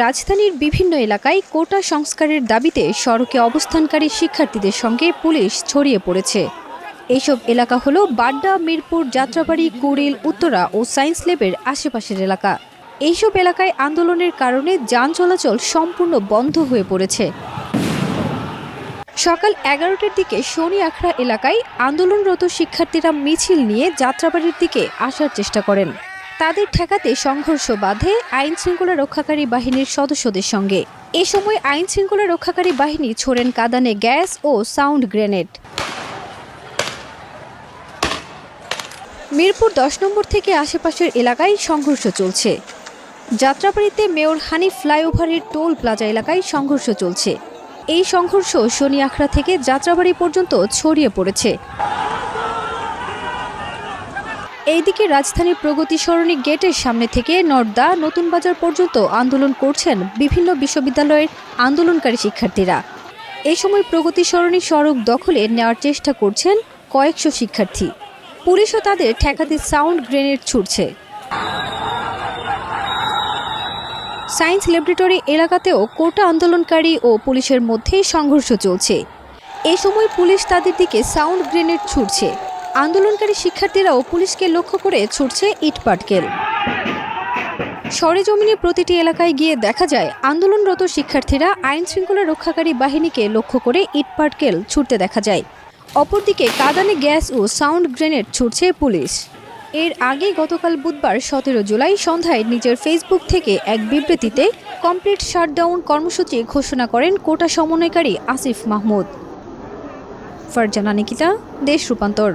রাজধানীর বিভিন্ন এলাকায় কোটা সংস্কারের দাবিতে সড়কে অবস্থানকারী শিক্ষার্থীদের সঙ্গে পুলিশ ছড়িয়ে পড়েছে। এইসব এলাকা হলো বাড্ডা, মিরপুর, যাত্রাবাড়ি, কুড়িল, উত্তরা ও সায়েন্স ল্যাবের আশেপাশের এলাকা। এইসব এলাকায় আন্দোলনের কারণে যান চলাচল সম্পূর্ণ বন্ধ হয়ে পড়েছে। সকাল 11টার দিকে শনি আখড়া এলাকায় আন্দোলনরত শিক্ষার্থীরা মিছিল নিয়ে যাত্রাবাড়ির দিকে আসার চেষ্টা করেন। তাদের ঠেকাতে সংঘর্ষ বাধে আইন শৃঙ্খলা রক্ষাকারী বাহিনীর সদস্যদের সঙ্গে। এ সময় আইন শৃঙ্খলা রক্ষাকারী বাহিনী ছোড়েন কাঁদানে গ্যাস ও সাউন্ড গ্রেনেড। মিরপুর 10 নম্বর থেকে আশেপাশের এলাকায় সংঘর্ষ চলছে। যাত্রাবাড়িতে মেয়র হানিফ ফ্লাইওভারের টোল প্লাজা এলাকায় সংঘর্ষ চলছে। এই সংঘর্ষ শনি আখড়া থেকে যাত্রাবাড়ি পর্যন্ত ছড়িয়ে পড়েছে। এইদিকে রাজধানীর প্রগতি সরণি গেটের সামনে থেকে নর্দা, নতুন বাজার পর্যন্ত আন্দোলন করছেন বিভিন্ন বিশ্ববিদ্যালয়ের আন্দোলনকারী শিক্ষার্থীরা। এই সময় প্রগতি সরণি সড়ক দখলে নেওয়ার চেষ্টা করছেন কয়েকশো শিক্ষার্থী। পুলিশও তাদের ঠেকাতে সাউন্ড গ্রেনেড ছুড়ছে। সায়েন্স ল্যাবরেটরি এলাকাতেও কোটা আন্দোলনকারী ও পুলিশের মধ্যে সংঘর্ষ চলছে। এই সময় পুলিশ তাদের দিকে সাউন্ড গ্রেনেড ছুড়ছে। আন্দোলনকারী শিক্ষার্থীরাও পুলিশকে লক্ষ্য করে ছুটছে ইট পাটকেল। সরেজমিনে প্রতিটি এলাকায় গিয়ে দেখা যায় আন্দোলনরত শিক্ষার্থীরা আইন শৃঙ্খলা রক্ষাকারী বাহিনীকে লক্ষ্য করে ইট পাটকেল ছুটতে দেখা যায়। অপরদিকে কাঁদানে গ্যাস ও সাউন্ড গ্রেনেড ছুটছে পুলিশ। এর আগে গতকাল বুধবার 17 জুলাই সন্ধ্যায় নিজের ফেসবুক থেকে এক বিবৃতিতে কমপ্লিট শাটডাউন কর্মসূচি ঘোষণা করেন কোটা সমন্বয়কারী আসিফ মাহমুদ। ফারজানা নিকিতা, দেশ রূপান্তর।